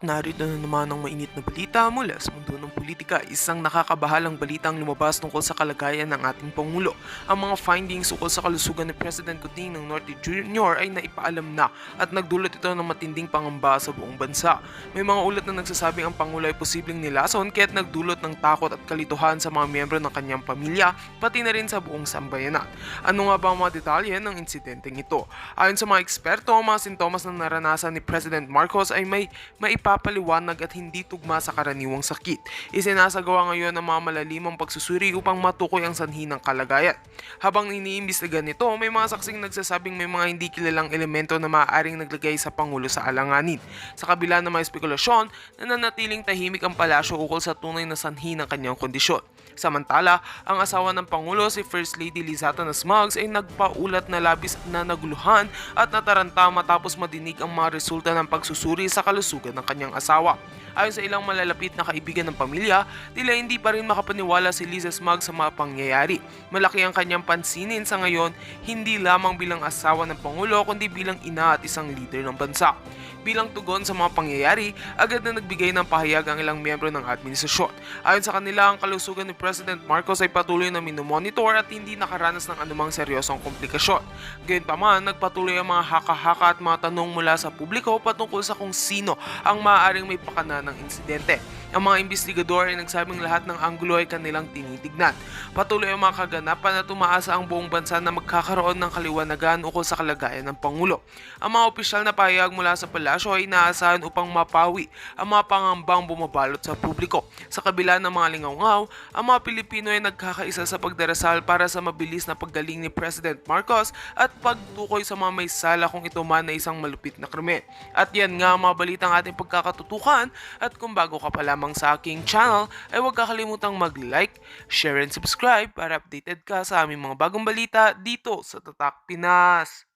Narito na naman ang mainit na balita mula sa mundo ng politika. Isang nakakabahalang balitang lumabas tungkol sa kalagayan ng ating Pangulo. Ang mga findings tungkol sa kalusugan ni President Coutinho ng Norte Jr. ay naipaalam na at nagdulot ito ng matinding pangamba sa buong bansa. May mga ulat na nagsasabing ang Pangulo ay posibleng nilason kaya't nagdulot ng takot at kalituhan sa mga miyembro ng kanyang pamilya pati na rin sa buong sambayanan. Ano nga ba ang mga detalye ng insidenteng ito? Ayon sa mga eksperto, ang mga sintomas na naranasan ni President Marcos ay may maipapaliwanag at hindi tugma sa karaniwang sakit. Isinasagawa ngayon ang mga malalimang pagsusuri upang matukoy ang sanhi ng kalagayan. Habang iniimbestigan nito, may mga saksing nagsasabing may mga hindi kilalang elemento na maaaring naglagay sa Pangulo sa alanganin. Sa kabila ng mga espekulasyon, nananatiling tahimik ang palasyo ukol sa tunay na sanhi ng kanyang kondisyon. Samantala, ang asawa ng Pangulo, si First Lady Lizata Nasmags, ay nagpaulat na labis na naguluhan at nataranta matapos madinig ang mga resulta ng pagsusuri sa kalusugan ng kanyang asawa. Ayon sa ilang malalapit na kaibigan ng pamilya, tila hindi pa rin makapaniwala si Liza Smags sa mga pangyayari. Malaki ang kanyang pansinin sa ngayon, hindi lamang bilang asawa ng Pangulo kundi bilang ina at isang leader ng bansa. Bilang tugon sa mga pangyayari, agad na nagbigay ng pahayag ang ilang miyembro ng administrasyon. Ayon sa kanila, ang kalusugan ni President Marcos ay patuloy na minomonitor at hindi nakaranas ng anumang seryosong komplikasyon. Gayunpaman, nagpatuloy ang mga haka-haka at mga tanong mula sa publiko patungkol sa kung sino ang maaaring may pakana ng insidente. Ang mga investigador ay nagsabing lahat ng anggulo ay kanilang tinitignan. Patuloy ang mga kaganapan na tumaasa ang buong bansa na magkakaroon ng kaliwanagan ukol sa kalagayan ng Pangulo. Ang mga opisyal na pahayag mula sa palasyo ay inaasahan upang mapawi ang mga pangambang bumabalot sa publiko. Sa kabila ng mga lingaw-ngaw, ang mga Pilipino ay nagkakaisa sa pagdarasal para sa mabilis na paggaling ni President Marcos at pagtukoy sa mga may sala kung ito man ay isang malupit na krimen. At yan nga ang mga balitang ating pagkakatutukan, at kung bago ka pa lamang sa aking channel ay huwag kakalimutang mag-like, share and subscribe para updated ka sa aming mga bagong balita dito sa Tatak Pinas.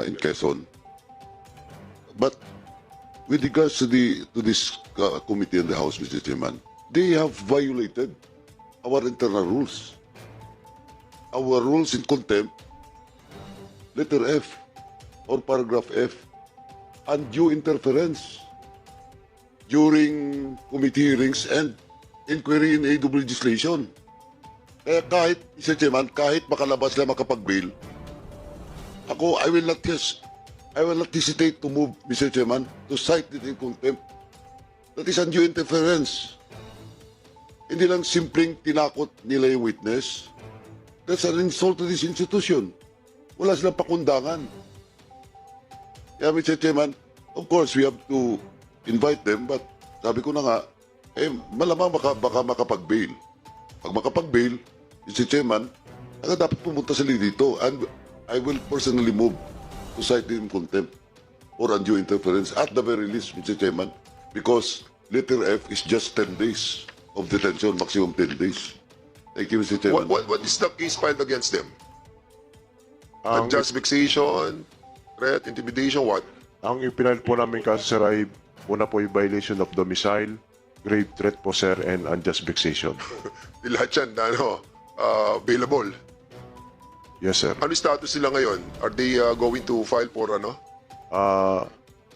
In Quezon. But with regards to this committee in the House, Mr. Chairman, they have violated our internal rules. Our rules in contempt, letter F or paragraph F, undue interference during committee hearings and inquiry in aid of legislation. Kaya kahit, Mr. Chairman, kahit makalabas na makapag-bail, ako, I will not hesitate to move, Mr. Chairman, to cite it in contempt. That is undue interference. Hindi lang simpleng tinakot nila yung witness. That's an insult to this institution. Wala silang pakundangan. Kaya, Mr. Chairman, of course, we have to invite them, but sabi ko na nga, malamang baka makapag-bail. Pag makapag-bail, Mr. Chairman, dapat pumunta sila dito. And I will personally move to cite in contempt or undue interference at the very least, Mr. Chairman, because letter F is just 10 days of detention, maximum 10 days. Thank you, Mr. Chairman. What is the case filed against them? Unjust vexation, threat, intimidation, what? Ang ipinal po namin kaso, sir, ay una po yung violation of domicile, grave threat po, sir, and unjust vexation. Lahat yan, available. Yes, sir. Ano status nila ngayon? Are they going to file for ano?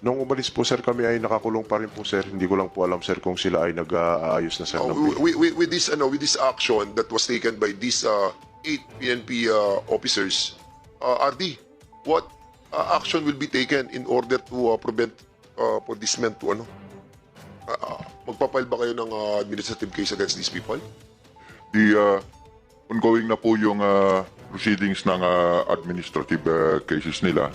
Nung umalis po, sir, kami ay nakakulong pa rin po, sir. Hindi ko lang po alam, sir, kung sila ay nag-aayos na, sir. With this action that was taken by these 8 PNP officers, RD, what action will be taken in order to prevent for this men to magpapile ba kayo ng administrative case against these people? Ongoing na po yung proceedings ng administrative cases nila.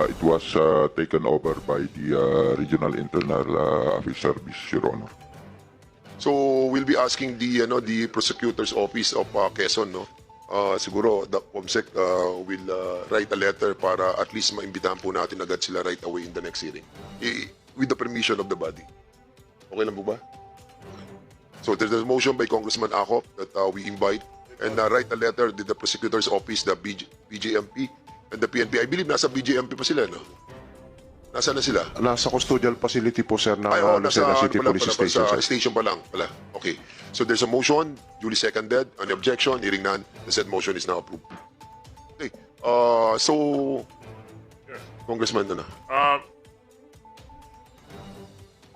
It was taken over by the Regional Internal Affairs Service, Your Honor. So we'll be asking the prosecutor's office of Quezon, no? Siguro the COMSEC will write a letter para at least maimbitahan po natin agad sila right away in the next hearing. With the permission of the body. Okay lang po ba? So there's a motion by Congressman Acop that we invite and write a letter to the prosecutor's office, the BJMP, and the PNP. I believe nasa BJMP pa sila, no? Nasaan na sila? Nasa custodial facility po, sir, ng Ay, oh, Lucena nasa City ano pala, Police pala, Station, sa sir. station pa lang pala. Okay. So there's a motion, duly seconded. Any objection? Hearing none. The said motion is now approved. Okay. So, Congressman, ano na?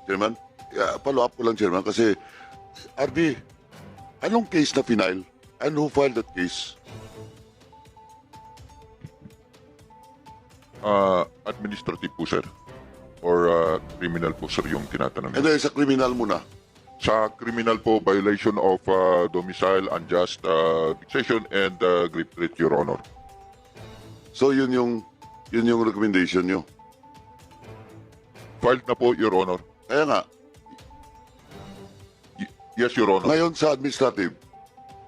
Chairman, follow up ko lang, Chairman, kasi RD, anong case na final? And who filed that case? Administrative po, sir. Or criminal po, sir, yung tinatanong. And then sa criminal muna. Sa criminal po, violation of domicile, unjust fixation, and grave threat, Your Honor. So yun yung recommendation nyo. Filed na po, Your Honor. Kaya nga, Yes, Your Honor. ngayon sa administrative,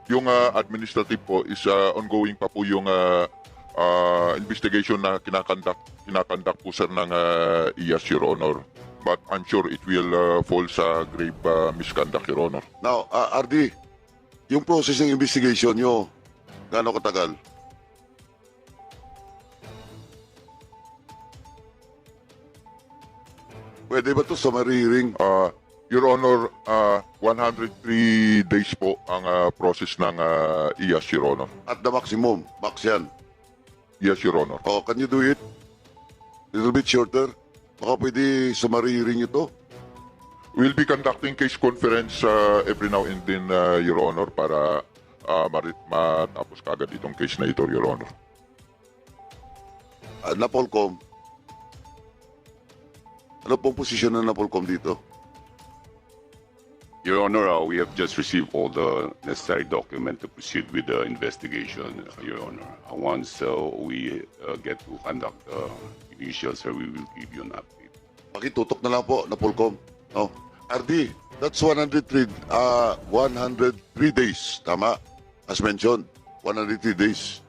Yung administrative po is ongoing pa po yung investigation na kinakandak po, sir, ng IAS, Your Honor. But I'm sure it will fall sa grave misconduct, Your Honor. now, RD, yung process ng investigation nyo, gaano katagal? Pwede ba ito sa hearing? Your Honor, 103 days po ang process ng IAS, Your Honor. At the maximum, max yan. Yes, Your Honor. Oh, can you do it? Little bit shorter? Baka pwede sa hearing ito? We'll be conducting case conference every now and then, Your Honor, para matapos kagad itong case na ito, Your Honor. Napolcom. Ano pong posisyon ng Napolcom dito? Your Honor, we have just received all the necessary document to proceed with the investigation, Your Honor. Once we get to conduct the initial, sir, we will give you an update. Pakitutok na lang po, Napolcom. No? RD, that's 103 days, tama? As mentioned, 103 days.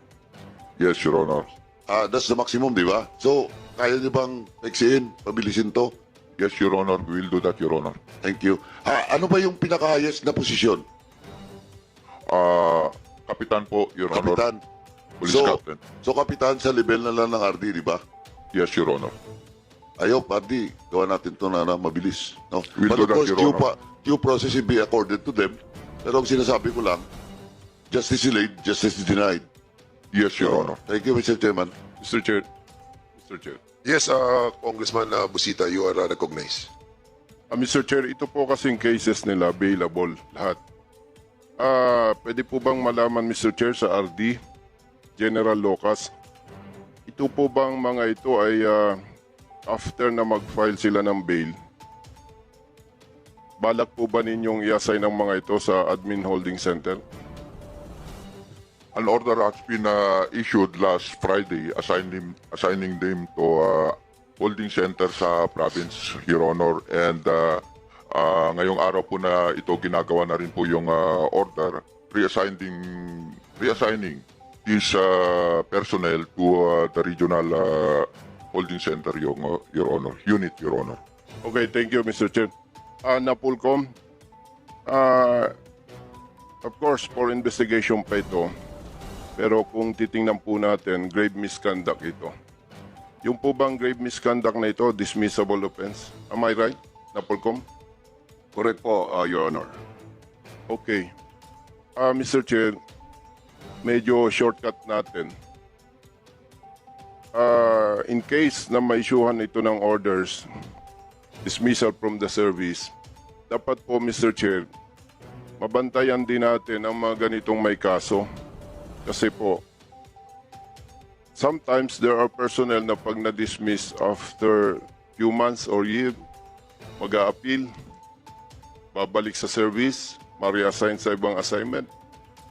Yes, Your Honor. That's the maximum, di ba? So, kaya niyo bang peksiin, pabilisin to? Yes, Your Honor. We will do that, Your Honor. Thank you. Ano ba yung pinaka-highest na posisyon? Kapitan po, Your Honor. Kapitan. Police Captain. So, kapitan sa level na lang ng RD, di ba? Yes, Your Honor. Ayop, RD, gawa natin to na mabilis. No? We'll But do of that, course, Your Honor. due process will be accorded to them. Pero ang sinasabi ko lang, justice delayed, justice denied. Yes, Your Honor. Thank you, Mr. Chairman. Mr. Chair. Mr. Chair. Yes, Congressman Busita, you are recognized. Mr. Chair, ito po kasing cases nila available lahat. Pwede po bang malaman, Mr. Chair, sa RD, General Locas, ito po bang mga ito ay after na mag-file sila ng bail, balak po ba ninyong i-assign ang mga ito sa Admin Holding Center? An order has been issued last Friday assigning them to holding center sa province, Your Honor. And ngayong araw po na ito ginagawa na rin po yung order reassigning these personnel to the regional holding center, Your Honor, unit, Your Honor. Okay, thank you, Mr. Chair. Napolcom, of course, for investigation pa ito. Pero kung titingnan po natin, grave misconduct ito. Yung po bang grave misconduct na ito, dismissible offense? Am I right, Napolcom? Correct po, Your Honor. Okay. Mr. Chair, medyo shortcut natin. In case na ma-issuehan ito ng orders, dismissal from the service, dapat po, Mr. Chair, mabantayan din natin ang mga ganitong may kaso. Kasi po, sometimes there are personnel na pag na-dismiss after few months or year, mag-a-appeal, babalik sa service, ma-reassign sa ibang assignment.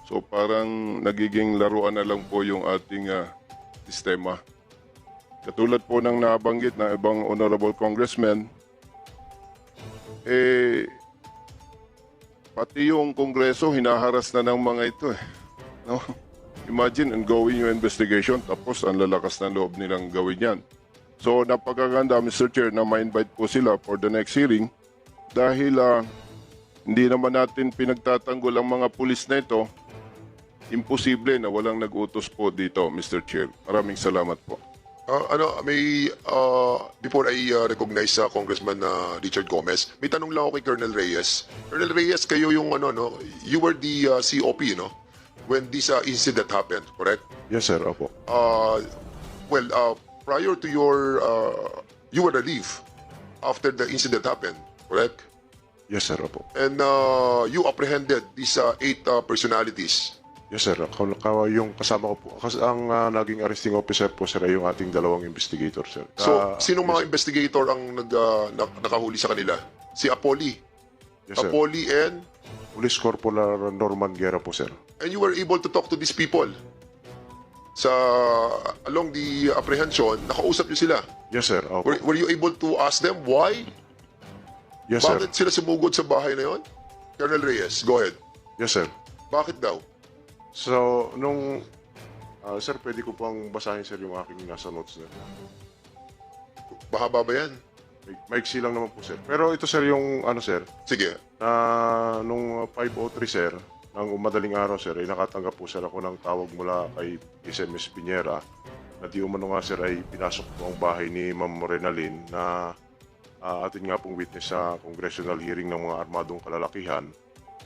So parang nagiging laruan na lang po yung ating sistema. Katulad po ng nabanggit ng ibang honorable congressmen, pati yung Kongreso hinaharas na ng mga ito no? Imagine, ongoing yung investigation, tapos ang lalakas ng loob nilang gawin yan. So, napakaganda, Mr. Chair, na ma-invite po sila for the next hearing dahil hindi naman natin pinagtatanggol ang mga pulis na ito. Imposible na walang nag-utos po dito, Mr. Chair. Maraming salamat po. Before I recognize Congressman Richard Gomez, may tanong lang ako kay Colonel Reyes. Colonel Reyes, kayo yung you were the COP, when this incident happened, correct? Yes, sir. Opo. Prior to you were relieved after the incident happened, correct? Yes, sir. Opo. And you apprehended these 8 personalities. Yes, sir. Yung kasama ko po. Ang naging arresting officer po, sir, ay yung ating dalawang investigator, sir. So, sinong mga investigator ang nakahuli sa kanila? Si Apolli. Yes, sir. Apolli and Police Corporal Norman Guerra po, sir. you were able to talk to these people. Along the apprehension, nakausap niyo sila. Yes, sir. Opo. Were you able to ask them why? Yes, sir. Bakit sila sumugod sa bahay na yon? Colonel Reyes, go ahead. Yes, sir. Bakit daw? So, sir, pwede ko pang basahin, sir, yung aking nasa notes na. Mahaba ba yan? Maiksi lang naman po, sir. Pero ito, sir, yung sir, Sige. nung 5:03, sir, ng madaling araw, sir, ay nakatanggap po, sir, ako ng tawag mula kay SMS Piñera na di umano nga, sir, ay pinasok po ang bahay ni Ma'am Renalyn na atin nga pong witness sa congressional hearing ng mga armadong kalalakihan.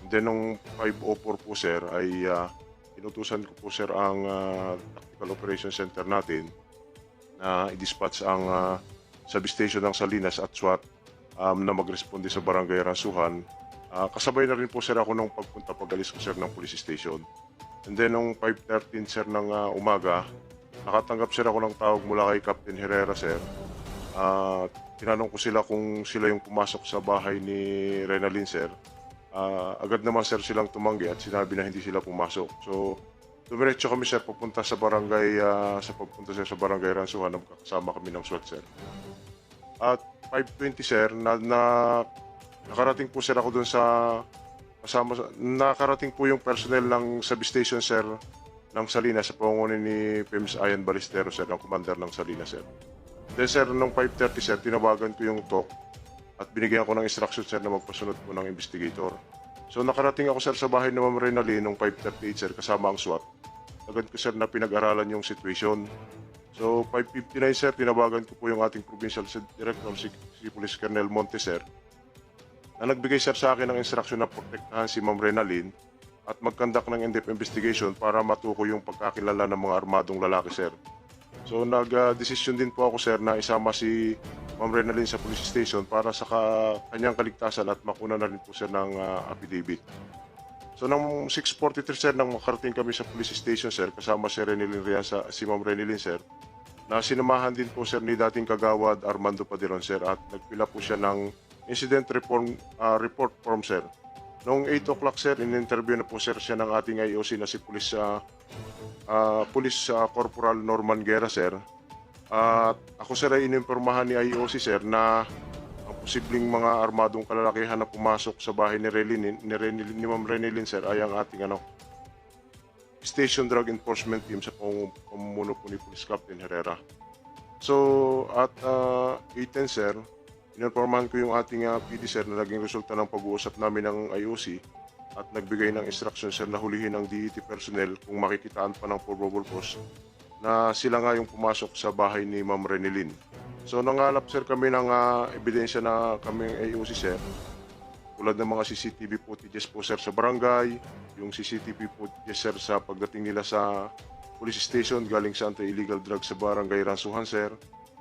And then, nung 5:04 po, sir, ay inutusan ko po, sir, ang Tactical Operations Center natin na i-dispatch ang substation ng Salinas at SWAT na magresponde sa Barangay Ransuhan. Kasabay na rin po, sir, ako nung pag-alis ko, sir, ng police station. And then, nung 5:13, sir, ng umaga, nakatanggap, sir, ako ng tawag mula kay Captain Herrera, sir. Tinanong ko sila kung sila yung pumasok sa bahay ni Renalyn, sir. Agad naman, sir, silang tumanggi at sinabi na hindi sila pumasok. So, dumiretso kami, sir, papunta sa barangay, sa Barangay Ransuhan, kasama kami ng SWAT, sir. At 5:20, sir, nakarating po, sir, ako dun nakarating po yung personnel ng substation, sir, ng Salinas sa pangunin ni PEMS Ian Balestero, sir, ng commander ng Salinas, sir. Then, sir, nung 5:30, sir, tinawagan ko yung talk at binigyan ko ng instruction, sir, na magpasunod po ng investigator. So, nakarating ako, sir, sa bahay ni Ma'am Renalyn nung 5:38, sir, kasama ang SWAT. Agad ko, sir, na pinag-aralan yung situation. So, 5:59, sir, tinawagan ko po yung ating provincial director, si Police Colonel Montes, sir, na nagbigay, sir, sa akin ng instruction na protektahan si Ma'am Renalyn at mag-conduct ng in-depth investigation para matukoy yung pagkakilala ng mga armadong lalaki, sir. So, nag-desisyon din po ako, sir, na isama si Ma'am Renalyn sa police station para sa kanyang kaligtasan at makuna na rin po, sir, ng affidavit. So, nang 6:43, sir, nang makarating kami sa police station, sir, kasama si Ma'am Renalyn, sir, na sinamahan din po, sir, ni dating kagawad Armando Padiron, sir, at nagpila po siya ng incident report form, sir. Noong 8 o'clock, sir, in-interview na po, sir, siya ng ating IOC na si Police Corporal Norman Guerra, sir. At ako, sir, ay inimpormahan ni IOC, sir, na ang posibleng mga armadong kalalakihan na pumasok sa bahay ni Ma'am Renalyn, sir, ay ang ating Station Drug Enforcement Team sa pamumuno po ni Police Captain Herrera. So, at 8:10, sir, ininformahan ko yung ating PD, sir, na naging resulta ng pag-uusap namin ng IOC at nagbigay ng instruction, sir, na hulihin ng DET personnel kung makikitaan pa ng probable cause na sila nga yung pumasok sa bahay ni Ma'am Renalyn. So, nangalap, sir, kami ng ebidensya na kami IOC, sir, tulad ng mga CCTV footages po, sir, sa barangay, yung CCTV footages, sir, sa pagdating nila sa police station galing sa anti-illegal drugs sa Barangay Ransuhan, sir.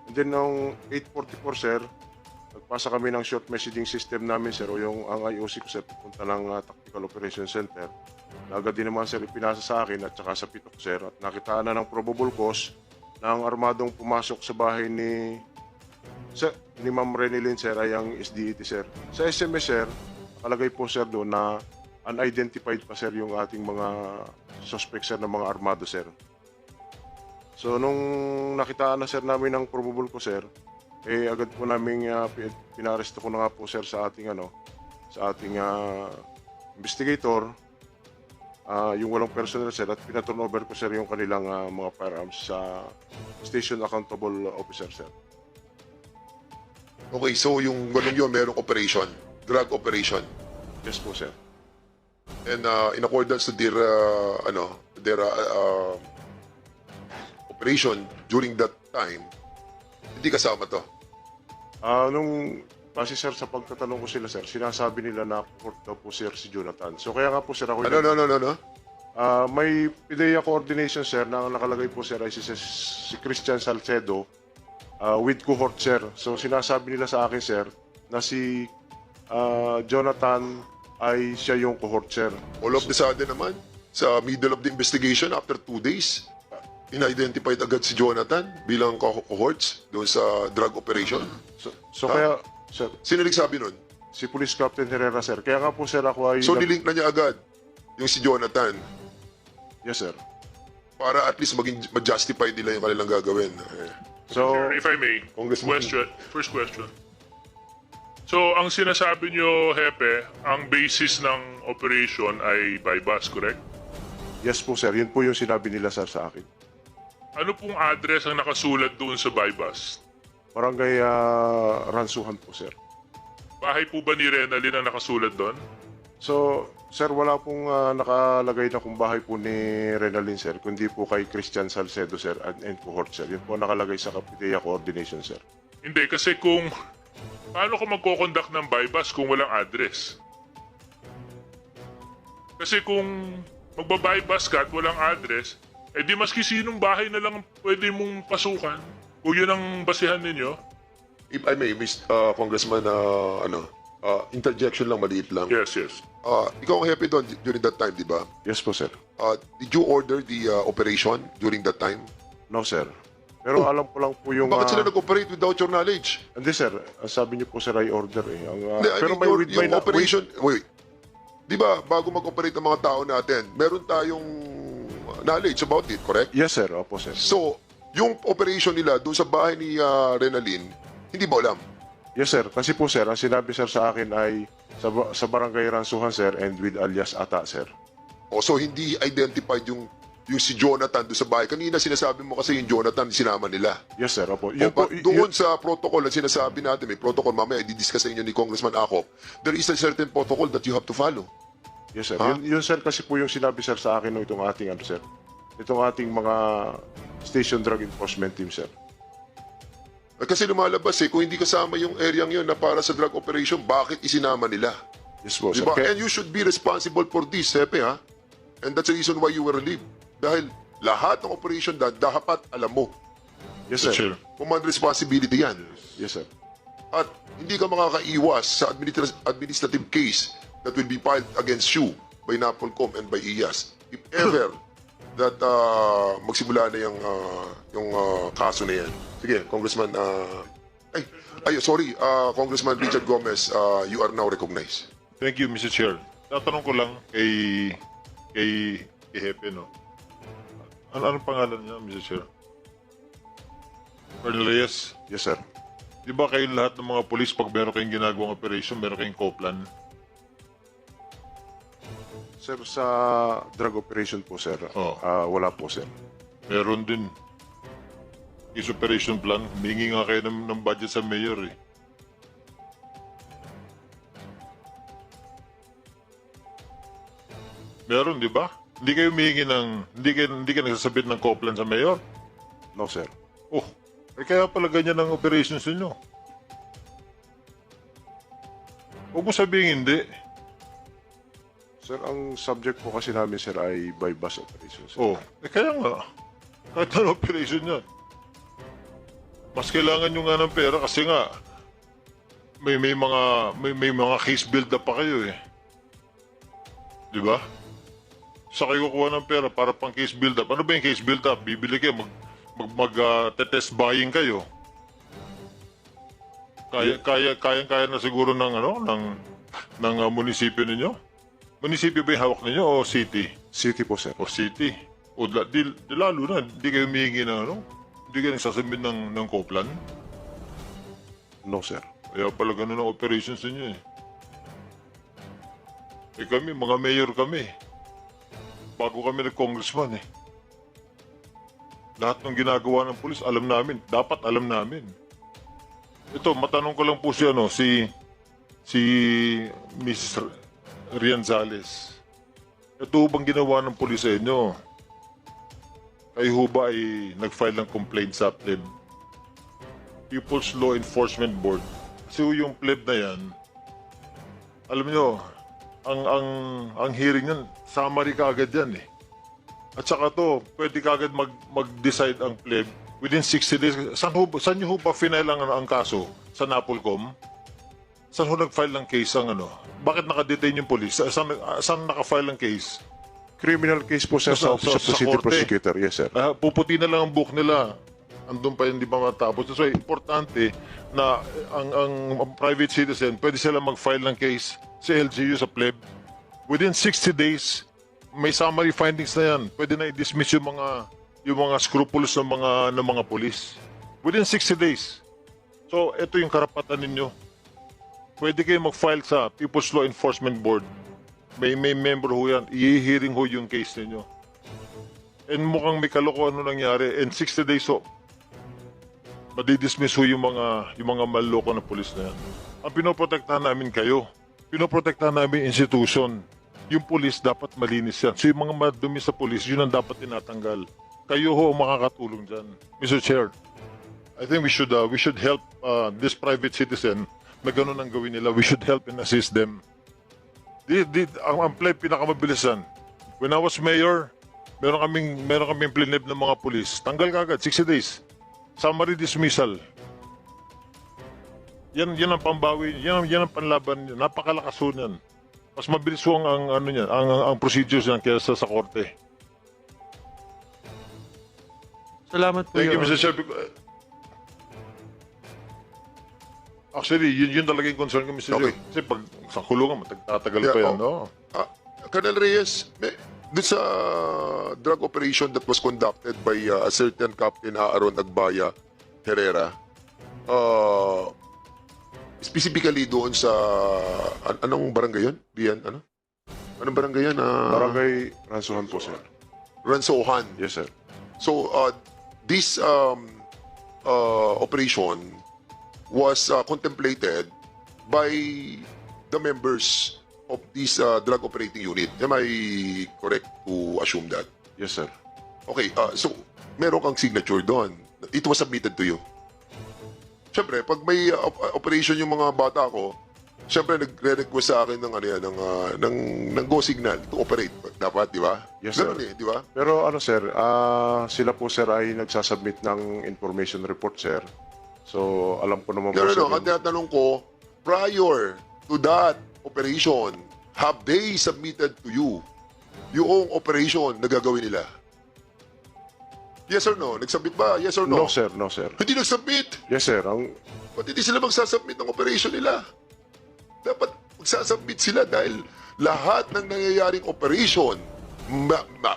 And then, noong 8:44, sir, nagpasa kami ng short messaging system namin, sir, o yung ang IOC ko, sir, pupunta ng Tactical Operations Center. Agad din naman, sir, ipinasa sa akin at saka sa pitok, sir, at nakitaan na ng probable cause ng armadong pumasok sa bahay ni Ma'am Renalyn, sir, ay ang SDET, sir. Sa SMS, sir, nakalagay po, sir, doon na unidentified pa, sir, yung ating mga suspect, sir, ng mga armado, sir. So, nung nakitaan na, sir, namin ng probable cause, sir, agad po namin pinaresto ko na nga po, sir, sa ating investigator, yung walang personnel, sir, at pinaturnover ko, sir, yung kanilang mga firearms sa station accountable officer, sir. Okay, so yung ganun yun, merong operation, drug operation. Yes po, sir. And in accordance to their operation during that time, hindi kasama to. Kasi sir, sa pagtatanong ko sila sir, sinasabi nila na court daw po sir si Jonathan. So kaya nga po sir ako... Ano? May PIDEA coordination sir na ang nakalagay po sir ay si Christian Salcedo with cohort sir. So sinasabi nila sa akin sir na si Jonathan ay siya yung cohort sir. All of the sudden naman, sa middle of the investigation, after 2 days, in-identified agad si Jonathan bilang cohorts doon sa drug operation. So kaya sir, Sino nagsabi nun? si Police Captain Herrera sir. Kaya nga po sir ako ay... So nilink na niya agad yung si Jonathan Yes sir. para at least ma-justify nila yung kanilang gagawin. So If I may, Congressman. first question. So, ang sinasabi nyo, Hepe, ang basis ng operation ay by bus, correct? yes po sir, yun po yung sinabi nila sir sa akin. Ano pong address ang nakasulat doon sa by bus? Barangay Ransuhan po sir. Bahay po ba ni Renalyn ang nakasulat doon? So, sir, wala pong nakalagay na kung bahay po ni Renalyn, sir, kundi po kay Christian Salcedo, sir, and cohort, sir. Yun po nakalagay sa PIDEA coordination, sir. Hindi, kasi kung... Paano ko magkoconduct ng by bus kung walang address? Kasi kung magba-by bus ka at walang address, eh di maski sinong bahay na lang pwede mong pasukan. Kung yun ang basihan ninyo. If I may, Congressman, interjection lang, maliit lang. Yes. Ikaw ang happy doon during that time, di ba? Yes po, sir. Did you order the operation during that time? No, sir. Pero alam ko lang po yung... Bakit sila nag-operate without your knowledge? Hindi, sir. Ang sabi niyo po, sir, ay order eh. Hindi, I pero mean, yung may operation... Wait. Di ba, bago mag-operate ang mga tao natin, meron tayong knowledge about it, correct? Yes, sir. Opo, sir. So, yung operation nila doon sa bahay ni Renalyn, hindi mo alam. Yes, sir. Kasi po, sir, ang sinabi, sir, sa akin ay sa barangay Ransuhan, sir, and with alias Ata, sir. O, so hindi identified yung si Jonathan doon sa bahay. Kanina sinasabi mo kasi yung Jonathan sinama nila. Yes, sir. Opo. Doon sa protocol na sinasabi natin, may protocol, mamaya i-discuss sa inyo ni Congressman Akop, there is a certain protocol that you have to follow. Yes, sir. Ha? Yun, sir, kasi po yung sinabi, sir, sa akin ng itong ating, sir, itong ating mga station drug enforcement team, sir. Kasi lumalabas kung hindi kasama yung area yun na para sa drug operation, bakit isinama nila? Yes po, sir. Diba? And you should be responsible for this, Sepe, ha? And that's the reason why you were relieved. Dahil lahat ng operation dapat alam mo. Yes, sir. Command responsibility yan. Yes, sir. At hindi ka makakaiwas sa administrative case that will be filed against you by NAPOLCOM and by IAS. If ever that magsimula na yung kaso na yan. Sige, Congressman, Congressman Richard Gomez, you are now recognized. Thank you, Mr. Chair. Tatanong ko lang kay Hepe, no? Anong pangalan niya, Mr. Chair? Colonel Reyes, Yes, sir. di ba kayo lahat ng mga polis, pag meron kayong ginagawang operation, meron kayong co-plan? Sir, sa drug operation po, sir, Oh. wala po, sir. Meron din. Case operation plan, humingi nga kayo ng budget sa mayor, eh. Meron, di ba? Hindi kayo humingi hindi kayo nagsasabit ng co-plan sa mayor? No, sir. Oh, kaya pala ganyan ang operations ninyo. Huwag mo sabihin hindi. Sir, ang subject po kasi namin, sir, ay by bus operation, sir. Oh, kaya nga. Kahit ano operation yan. Mas kailangan nyo nga ng pera kasi nga may mga case build up pa kayo eh. Di ba? Sa kayo kukuha ng pera para pang case build up. Ano ba yung case build up? Bibili kayo, test buying kayo. Kaya na siguro ng munisipyo ninyo? Munisipyo ba yung hawak ninyo o city? City po, sir. O city? O lalo na, hindi kayo humihingi ng hindi kayo nagsasubmit ng co-plan? No, sir. Kaya pala ganun ang operations ninyo eh. Kami, mga mayor kami. Bago kami nag-congressman eh. Lahat ng ginagawa ng pulis, alam namin. Dapat alam namin. Ito, matanong ko lang po si Miss Rianzales. Ito bang ginawa ng pulis sa inyo? Kayo ho ba ay nag-file ng complaint sa APLED People's Law Enforcement Board. Kasi yung pleb na yan, alam nyo, ang hearing yan, summary ka agad yan eh. At saka to, pwede ka agad mag-decide ang pleb within 60 days. Saan nyo ba final ang kaso? Sa Napolcom? Saan ho nag-file ng case ang ano? Bakit nakadetain yung police? Saan naka-file ang case? Criminal case po sir sa Office of the sa City korte. Prosecutor. Yes, sir. Puputi na lang ang book nila. Andun pa hindi pa matapos. So, importante na ang private citizen, pwede sila mag-file ng case sa LGU, sa pleb. Within 60 days, may summary findings na yan. Pwede na i-dismiss yung mga scrupulous ng mga police. Within 60 days. So, ito yung karapatan ninyo. Pwede kayo mag-file sa People's Law Enforcement Board. May member ho yan. I-hearing ho yung case ninyo. And mukhang may kalokohan ano nangyari. And 60 days ho, madidismiss ho yung mga maloko na pulis na yan. Ang pinoprotektahan namin kayo. Pinoprotektahan namin institution. Yung pulis dapat malinis yan. So yung mga madumi sa pulis, yun ang dapat tinatanggal. Kayo ho ang makakatulong dyan. Mr. Chair, I think we should help this private citizen na ganun ang gawin nila. We should help and assist them. Ang pleb pinakamabilisan. When I was mayor, meron kaming plineb ng mga pulis. Tanggal kagad, 60 days. Summary dismissal. Yan ang pambawi, yan ang panlaban niya. Napakalakas ho niyan. Mas mabilis ho ang procedures niyan kaysa sa korte. Salamat po, Thank you, Your Mr. Chair. Actually, yun talaga yung concern ko, Mr. Okay. Chair. Kasi pag sa kulungan, matatagal Yeah, pa yan, oh. no? Colonel Reyes, dun sa drug operation that was conducted by a certain Captain Aaron Agbaya Herrera, specifically doon sa anong barangay yun? Bian, ano? Anong barangay yan? Barangay Ransuhan po sir. Ransohan. Yes, sir. So this operation was contemplated by the members of this drug operating unit. Am I correct to assume that? Yes, sir. Okay, so meron kang signature doon. It was submitted to you. Siyempre, pag may operation yung mga bata ko, siyempre nagre-request sa akin ng go signal to operate. Dapat, di ba? Yes, sir. Ganun di ba? Pero ano sir, sila po sir ay nagsasubmit ng information report sir. So alam ko naman po sir. Ang tinatanong ko, prior to that operation, have they submitted to you yung operation na gagawin nila? Yes or no? Nagsubmit ba? Yes or no? No sir, no sir. Hindi nagsubmit. Yes sir, Ba't hindi sila magsasubmit ng operation nila? Dapat magsasubmit sila dahil lahat ng nangyayaring operation,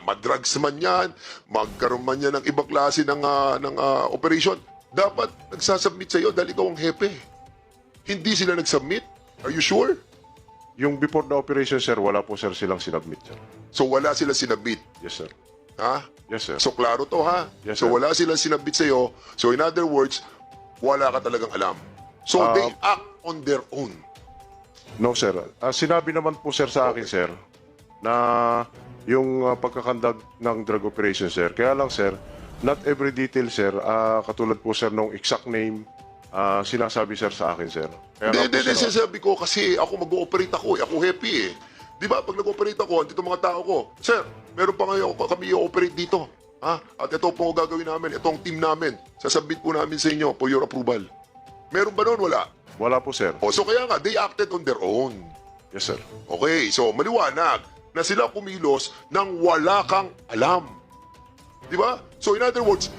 madrugs man yan, magkaroon man yan ng ibang klase ng operation, dapat nagsasubmit sa iyo dahil ikaw ang hepe. Hindi sila nagsubmit? Are you sure? yung before the operation sir, wala po sir silang sinubmit sir. So wala sila sinabit. Yes sir. Ha? Yes sir. So klaro to ha? Yes, So sir. wala silang sinabit sa iyo. So in other words, wala ka talagang alam. So they act on their own. No sir. Sinabi naman po sir sa akin sir na yung pagkakandag ng drug operation sir. Kaya lang sir, not every detail sir, katulad po sir nung exact name, sinasabi sir sa akin sir. Kaya lang po, Hindi, sir, sinasabi ko kasi ako mag-ooperate ako. Ako happy eh. Di ba? Pag nag-ooperate ako, andito mga tao ko. Sir, meron pa ngayon kami i-operate dito. Ha? At ito po ang gagawin namin. Ito ang team namin. Sasabit po namin sa inyo for your approval. Meron ba noon? Wala. wala po sir. O, so kaya nga, they acted on their own. Yes sir. Okay, so maliwanag na sila kumilos nang wala kang alam. Di ba? So in other words,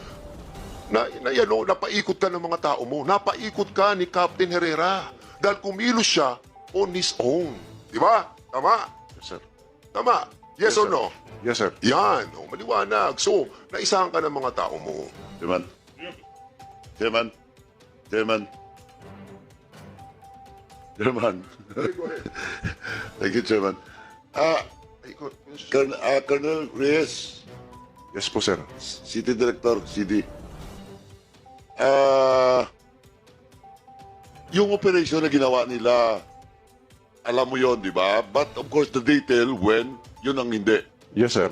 napaikot ka ng mga tao mo. Napaikot ka ni Captain Herrera dahil kumilos siya on his own. Di ba? Tama? Yes sir. Tama? Yes, Yes, or sir. no? Yes sir. Yan. O, maliwanag. So, naisahan ka ng mga tao mo. Chairman. Chairman. Chairman. Chairman. Thank you, Chairman. Colonel Reyes, Yes po sir. City Director, CD. Yung operation na ginawa nila, alam mo yon, di ba? But of course, the detail when, yun ang hindi. Yes sir.